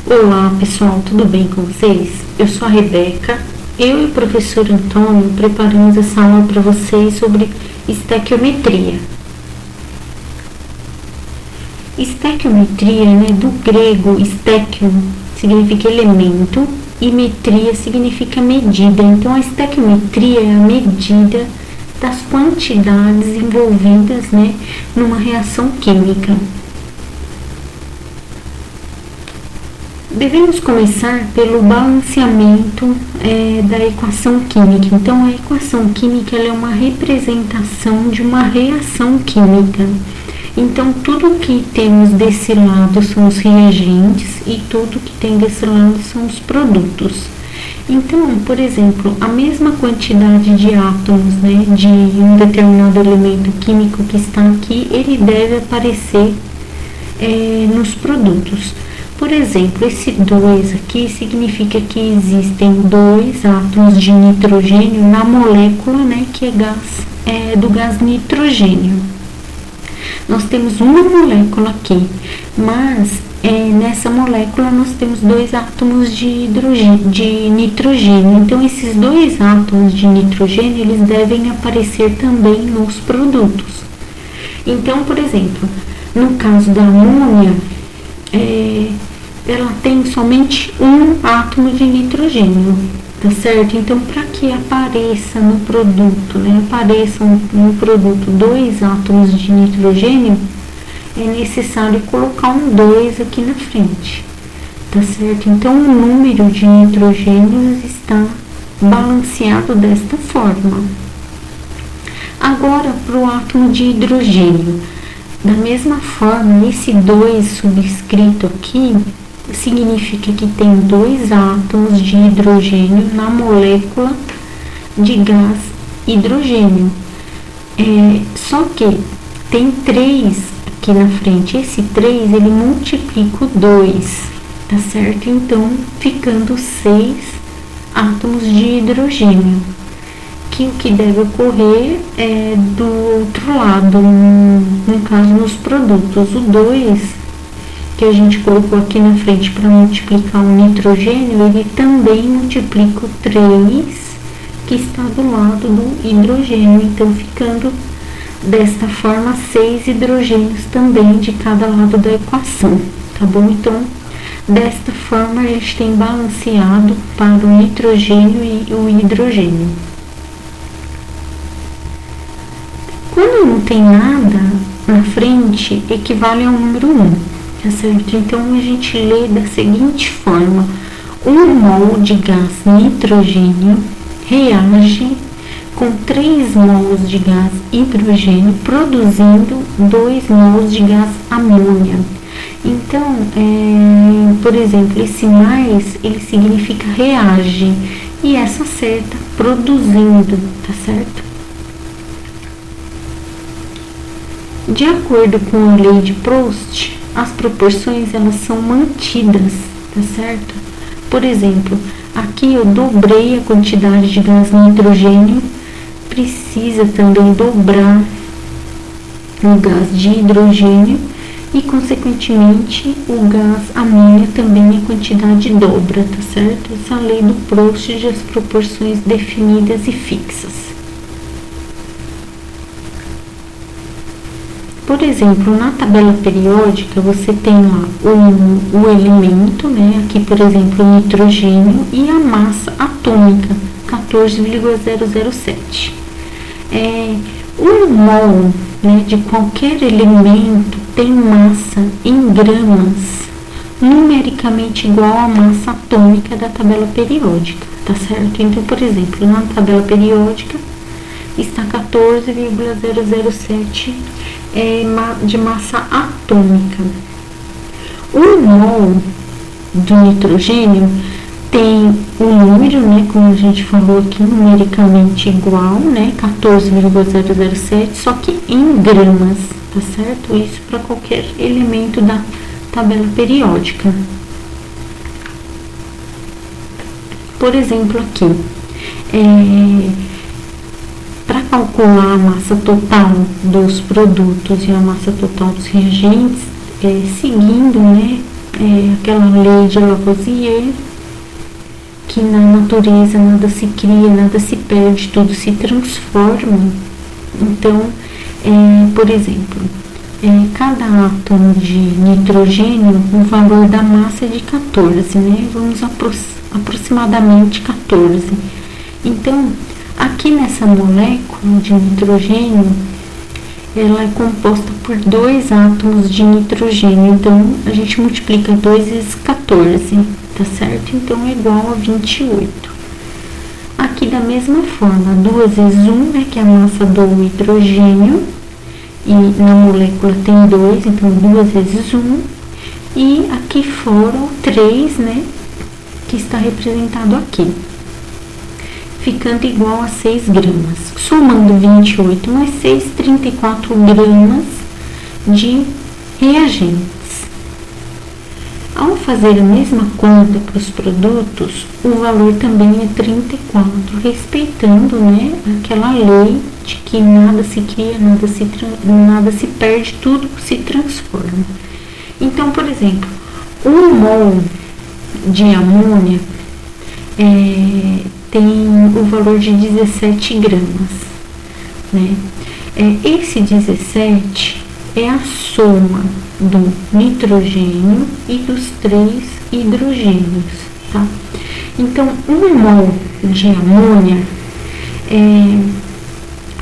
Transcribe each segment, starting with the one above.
Olá pessoal, tudo bem com vocês? Eu sou a Rebeca. Eu e o professor Antônio preparamos essa aula para vocês sobre estequiometria. Estequiometria, do grego estéquio significa elemento e metria significa medida. Então a estequiometria é a medida das quantidades envolvidas, numa reação química. Devemos começar pelo balanceamento da equação química. Então, a equação química ela é uma representação de uma reação química. Então, tudo que temos desse lado são os reagentes e tudo que tem desse lado são os produtos. Então, por exemplo, a mesma quantidade de átomos de um determinado elemento químico que está aqui, ele deve aparecer nos produtos. Por exemplo, esse 2 aqui significa que existem 2 átomos de nitrogênio na molécula, que é do gás nitrogênio. Nós temos uma molécula aqui, mas nessa molécula nós temos 2 átomos de nitrogênio. Então, esses 2 átomos de nitrogênio, eles devem aparecer também nos produtos. Então, por exemplo, no caso da amônia, ela tem somente um átomo de nitrogênio, tá certo? Então, para que apareça no produto, apareçam no produto 2 átomos de nitrogênio, é necessário colocar um 2 aqui na frente, tá certo? Então, o número de nitrogênios está balanceado desta forma. Agora, para o átomo de hidrogênio. Da mesma forma, esse 2 subscrito aqui significa que tem 2 átomos de hidrogênio na molécula de gás hidrogênio. Só que tem 3 aqui na frente. Esse 3 ele multiplica o 2, tá certo? Então, ficando 6 átomos de hidrogênio. O que deve ocorrer é do outro lado, no caso nos produtos. O 2, que a gente colocou aqui na frente para multiplicar o nitrogênio, ele também multiplica o 3, que está do lado do hidrogênio. Então, ficando desta forma 6 hidrogênios também de cada lado da equação, tá bom? Então, desta forma, a gente tem balanceado para o nitrogênio e o hidrogênio. Quando não tem nada na frente, equivale ao número 1, tá certo? Então, a gente lê da seguinte forma: 1 mol de gás nitrogênio reage com 3 mols de gás hidrogênio, produzindo 2 mols de gás amônia. Então, por exemplo, esse mais, ele significa reage, e essa seta, produzindo, tá certo? De acordo com a lei de Proust, as proporções elas são mantidas, tá certo? Por exemplo, aqui eu dobrei a quantidade de gás nitrogênio, precisa também dobrar o gás de hidrogênio e, consequentemente, o gás amônia também a quantidade dobra, tá certo? Essa lei do Proust de as proporções definidas e fixas. Por exemplo, na tabela periódica, você tem lá o elemento, aqui, por exemplo, o nitrogênio, e a massa atômica, 14,007. Um mol, de qualquer elemento tem massa em gramas, numericamente igual à massa atômica da tabela periódica, tá certo? Então, por exemplo, na tabela periódica, está 14,007 de massa atômica. O mol do nitrogênio tem o número, como a gente falou aqui, numericamente igual, 14,007, só que em gramas, tá certo? Isso para qualquer elemento da tabela periódica. Por exemplo, aqui, para calcular a massa total dos produtos e a massa total dos reagentes, seguindo aquela lei de Lavoisier, que na natureza nada se cria, nada se perde, tudo se transforma. Então, por exemplo, cada átomo de nitrogênio, o valor da massa é de 14, né? Vamos aproximadamente 14. Então, aqui nessa molécula de nitrogênio, ela é composta por 2 átomos de nitrogênio. Então, a gente multiplica 2 vezes 14, tá certo? Então, é igual a 28. Aqui, da mesma forma, 2 vezes 1, né, que é a massa do hidrogênio, e na molécula tem 2, então 2 vezes 1. E aqui fora o 3, né, que está representado aqui, ficando igual a 6 gramas. Somando 28 mais 6, 34 gramas de reagentes. Ao fazer a mesma conta para os produtos, o valor também é 34, respeitando, né, aquela lei de que nada se cria, nada se perde, tudo se transforma. Então, por exemplo, 1 mol de amônia tem o valor de 17 gramas, né? Esse 17 é a soma do nitrogênio e dos 3 hidrogênios, tá? Então, 1 mol de amônia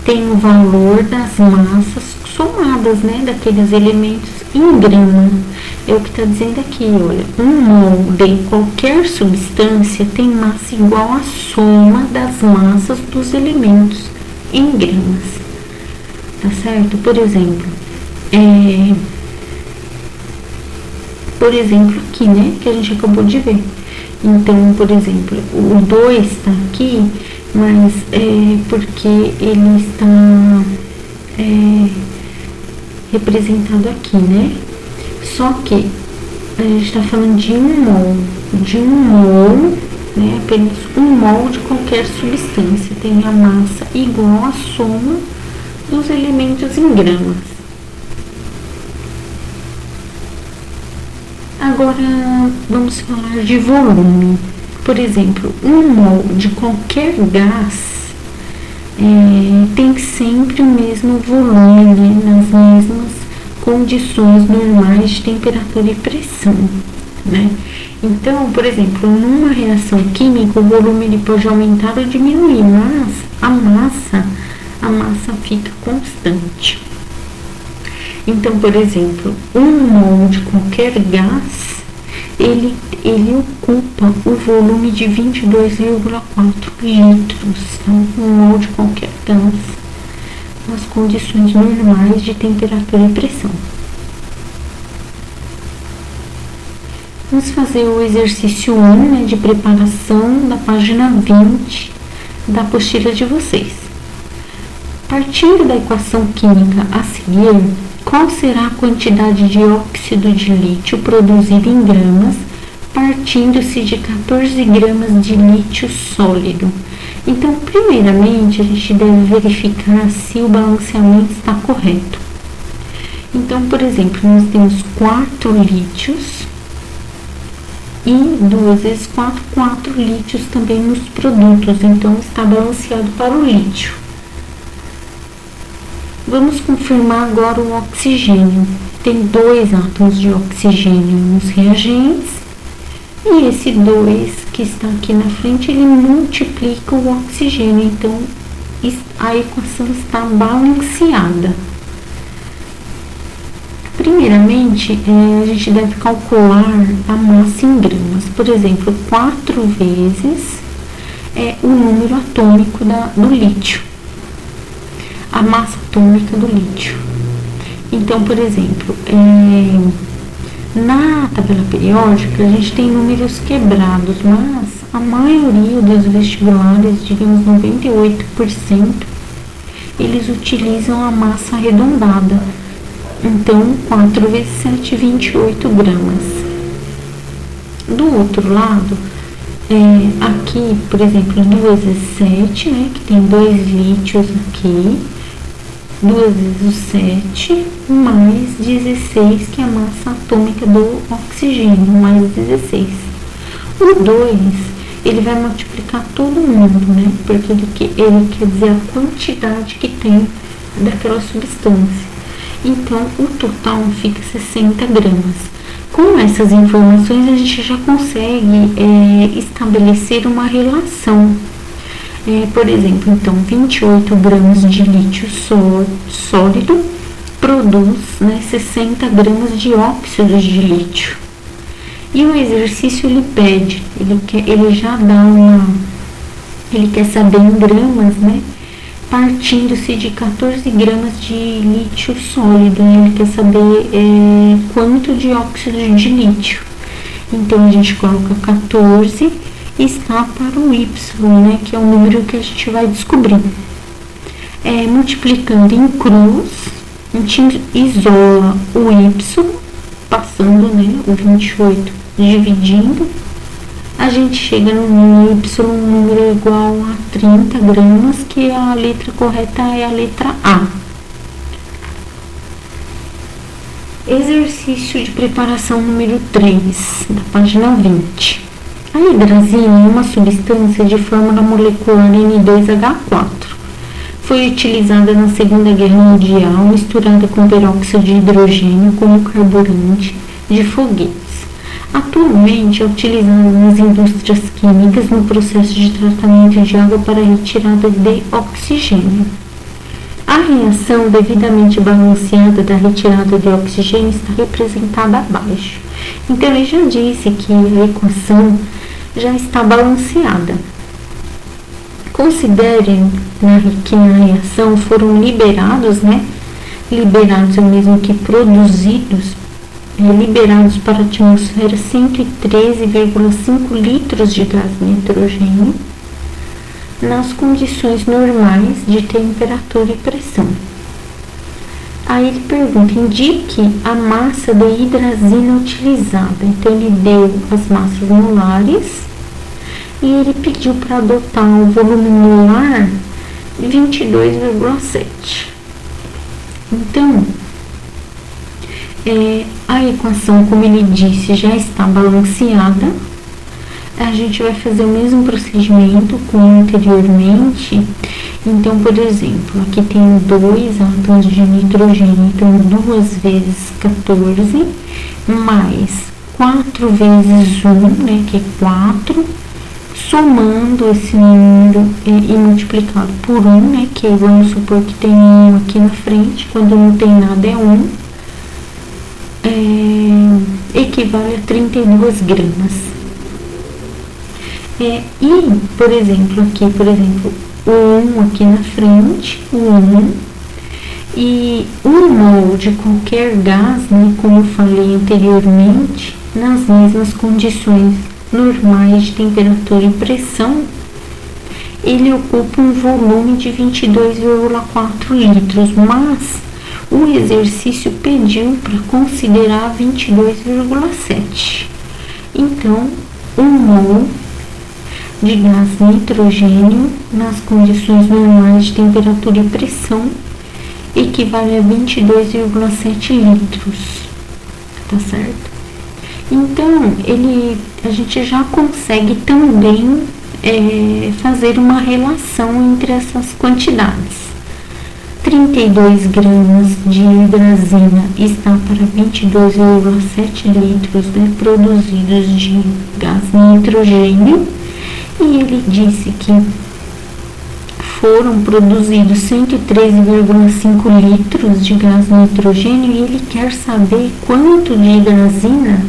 tem o valor das massas somadas, né, daqueles elementos em grama. É o que está dizendo aqui, olha, 1 mol de qualquer substância tem massa igual à soma das massas dos elementos em gramas, tá certo? Por exemplo, aqui, né, que a gente acabou de ver. Então, por exemplo, o 2 está aqui, mas porque ele está representado aqui, né? Só que a gente está falando de 1 mol, né? Apenas 1 mol de qualquer substância tem a massa igual à soma dos elementos em gramas. Agora vamos falar de volume. Por exemplo, 1 mol de qualquer gás tem sempre o mesmo volume, né, nas mesmas condições normais de temperatura e pressão, né? Então, por exemplo, numa reação química, o volume ele pode aumentar ou diminuir, mas a massa fica constante. Então, por exemplo, 1 mol de qualquer gás, ele ocupa o volume de 22,4 litros, tá? 1 mol de qualquer gás, nas condições normais de temperatura e pressão. Vamos fazer o exercício 1, né, de preparação da página 20 da apostila de vocês. Partindo da equação química a seguir, qual será a quantidade de óxido de lítio produzida em gramas, partindo-se de 14 gramas de lítio sólido? Então, primeiramente, a gente deve verificar se o balanceamento está correto. Então, por exemplo, nós temos 4 lítios e 2 vezes 4 lítios também nos produtos, então está balanceado para o lítio. Vamos confirmar agora o oxigênio. Tem 2 átomos de oxigênio nos reagentes, e esse 2 que está aqui na frente, ele multiplica o oxigênio, então a equação está balanceada. Primeiramente, a gente deve calcular a massa em gramas. Por exemplo, 4 vezes o número atômico do lítio, a massa atômica do lítio. Então, por exemplo, na tabela periódica a gente tem números quebrados, mas a maioria dos vestibulares, digamos 98%, eles utilizam a massa arredondada. Então, 4 vezes 7, 28 gramas. Do outro lado, aqui, por exemplo, 2 vezes 7, né, que tem 2 lítios aqui, 2 vezes o 7, mais 16, que é a massa atômica do oxigênio, mais 16. O 2, ele vai multiplicar todo mundo, né? Porque ele quer dizer a quantidade que tem daquela substância. Então, o total fica 60 gramas. Com essas informações, a gente já consegue estabelecer uma relação. Por exemplo, então, 28 gramas de lítio sólido produz, né, 60 gramas de óxido de lítio. E o exercício ele pede, ele já dá ele quer saber em gramas, né, partindo-se de 14 gramas de lítio sólido, né, ele quer saber quanto de óxido de lítio. Então, a gente coloca 14 e está para o Y, né, que é o número que a gente vai descobrir. Multiplicando em cruz, a gente isola o Y, passando, né, o 28 dividindo, a gente chega no número Y, um número igual a 30 gramas, que a letra correta é a letra A. Exercício de preparação número 3, da página 20. A hidrazina é uma substância de fórmula molecular N2H4. Foi utilizada na Segunda Guerra Mundial, misturada com peróxido de hidrogênio como carburante de foguetes. Atualmente é utilizada nas indústrias químicas no processo de tratamento de água para retirada de oxigênio. A reação devidamente balanceada da retirada de oxigênio está representada abaixo. Então, ele já disse que a equação já está balanceada. Considerem que na reação foram liberados, né? Liberados é o mesmo que produzidos, liberados para a atmosfera 113,5 litros de gás nitrogênio nas condições normais de temperatura e pressão. Aí ele pergunta, indique a massa da hidrazina utilizada. Então, ele deu as massas molares e ele pediu para adotar o volume molar 22,7. Então, a equação, como ele disse, já está balanceada. A gente vai fazer o mesmo procedimento como anteriormente. Então, por exemplo, aqui tem 2 átomos de nitrogênio, então 2 vezes 14, mais 4 vezes 1, né, que é 4, somando esse número e multiplicado por 1, né, que vamos supor que tem 1 aqui na frente, quando não tem nada é 1, equivale a 32 gramas. E, por exemplo, o 1 aqui na frente, o 1, e 1 mol de qualquer gás, né, como eu falei anteriormente, nas mesmas condições normais de temperatura e pressão, ele ocupa um volume de 22,4 litros, mas o exercício pediu para considerar 22,7. Então, 1 mol de gás nitrogênio nas condições normais de temperatura e pressão equivale a 22,7 litros, tá certo? Então, a gente já consegue também fazer uma relação entre essas quantidades. 32 gramas de hidrazina está para 22,7 litros, né, produzidos de gás nitrogênio. E ele disse que foram produzidos 113,5 litros de gás nitrogênio e ele quer saber quanto de hidrazina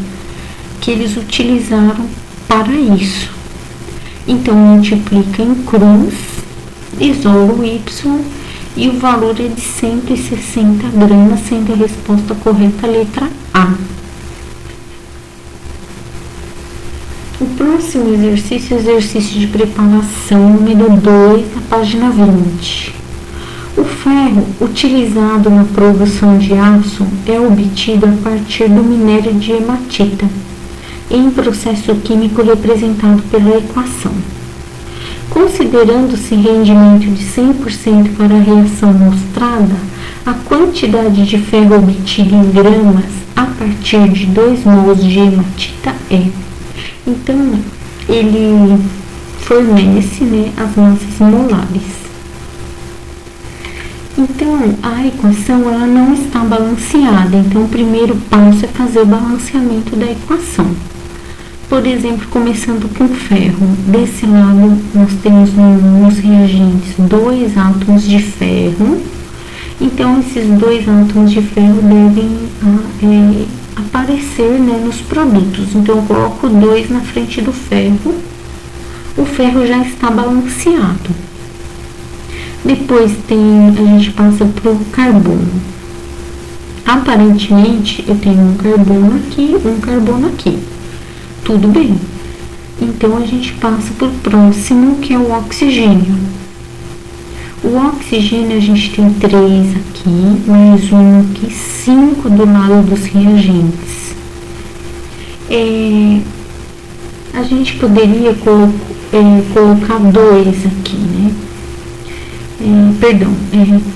que eles utilizaram para isso. Então, multiplica em cruz, isola o Y e o valor é de 160 gramas, sendo a resposta correta a letra A. O próximo exercício é o exercício de preparação número 2, na página 20. O ferro utilizado na produção de aço é obtido a partir do minério de hematita, em processo químico representado pela equação. Considerando-se rendimento de 100% para a reação mostrada, A quantidade de ferro obtida em gramas a partir de 2 mols de hematita é. Então, ele fornece, né, as massas molares. Então, a equação ela não está balanceada. Então, o primeiro passo é fazer o balanceamento da equação. Por exemplo, começando com ferro. Desse lado, nós temos nos reagentes 2 átomos de ferro. Então, esses 2 átomos de ferro devem aparecer, né, nos produtos. Então, eu coloco 2 na frente do ferro. O ferro já está balanceado. Depois a gente passa para o carbono. Aparentemente, eu tenho um carbono aqui, um carbono aqui. Tudo bem. Então, a gente passa para o próximo, que é o oxigênio. O oxigênio, a gente tem 3 aqui, mais um aqui, 5 do lado dos reagentes. A gente poderia colocar 2 aqui, né?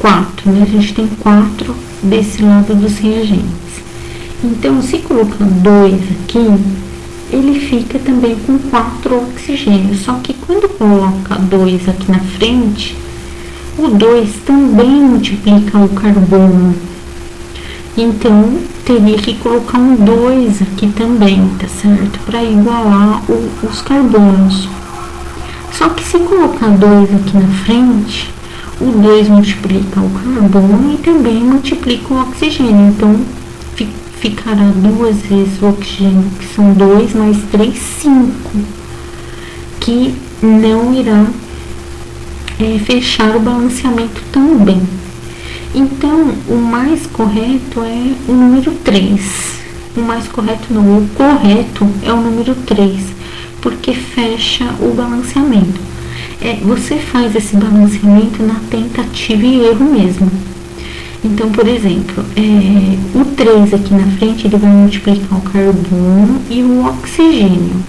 4, né? A gente tem 4 desse lado dos reagentes. Então, se colocar 2 aqui, ele fica também com 4 oxigênios. Só que quando coloca 2 aqui na frente, o 2 também multiplica o carbono. Então, teria que colocar um 2 aqui também, tá certo? Para igualar os carbonos. Só que se colocar 2 aqui na frente, o 2 multiplica o carbono e também multiplica o oxigênio. Então, ficará 2 vezes o oxigênio, que são 2 mais 3, 5, que não irá fechar o balanceamento também. Então, o mais correto é o número 3. O mais correto não, o correto é o número 3, porque fecha o balanceamento. Você faz esse balanceamento na tentativa e erro mesmo. Então, por exemplo, o 3 aqui na frente, ele vai multiplicar o carbono e o oxigênio.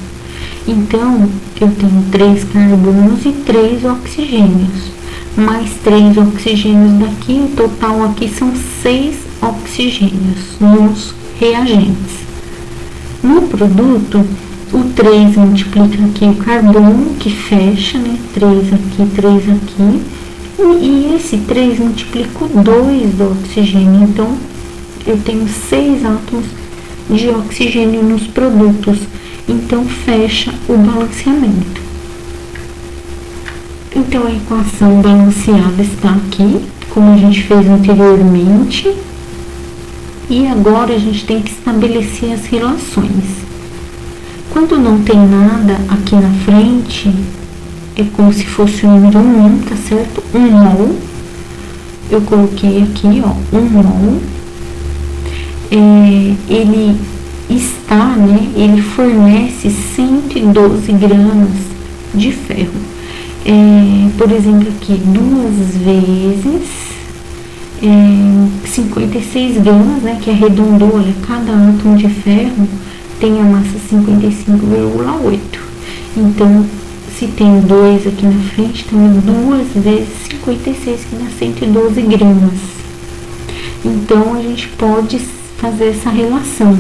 Então, eu tenho 3 carbonos e 3 oxigênios. Mais 3 oxigênios daqui, o total aqui são 6 oxigênios nos reagentes. No produto, o 3 multiplica aqui o carbono, que fecha, né? 3 aqui, 3 aqui. E esse 3 multiplica o 2 do oxigênio. Então, eu tenho 6 átomos de oxigênio nos produtos. Então, fecha o balanceamento. Então, a equação balanceada está aqui, como a gente fez anteriormente. E agora, a gente tem que estabelecer as relações. Quando não tem nada aqui na frente, é como se fosse o número 1, tá certo? 1 mol. Eu coloquei aqui, ó, 1 mol. Ele está, né? Ele fornece 112 gramas de ferro. Por exemplo, aqui, 2 vezes 56 gramas, né? Que arredondou, olha, cada átomo de ferro tem a massa 55,8. Então, se tem 2 aqui na frente, tem 2 vezes 56, que dá 112 gramas. Então, a gente pode fazer essa relação.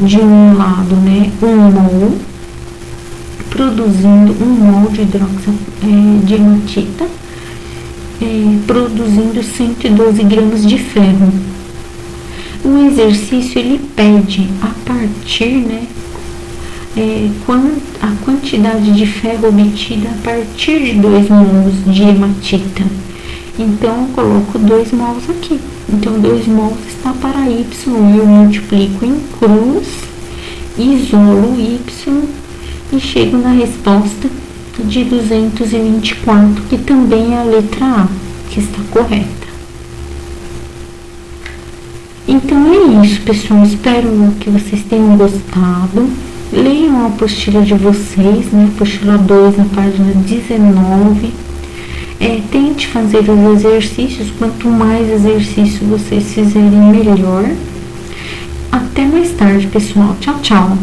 De um lado, né, 1 mol, produzindo 1 mol de hematita, produzindo 112 gramas de ferro. O exercício, ele pede a partir, né, a quantidade de ferro obtida a partir de 2 mols de hematita. Então, eu coloco 2 mols aqui. Então, 2 mols está para Y, eu multiplico em cruz, isolo Y e chego na resposta de 224, que também é a letra A, que está correta. Então, é isso, pessoal. Espero que vocês tenham gostado. Leiam a apostila de vocês, né? Apostila 2, na página 19. Tente fazer os exercícios. Quanto mais exercício vocês fizerem, melhor. Até mais tarde, pessoal. Tchau, tchau.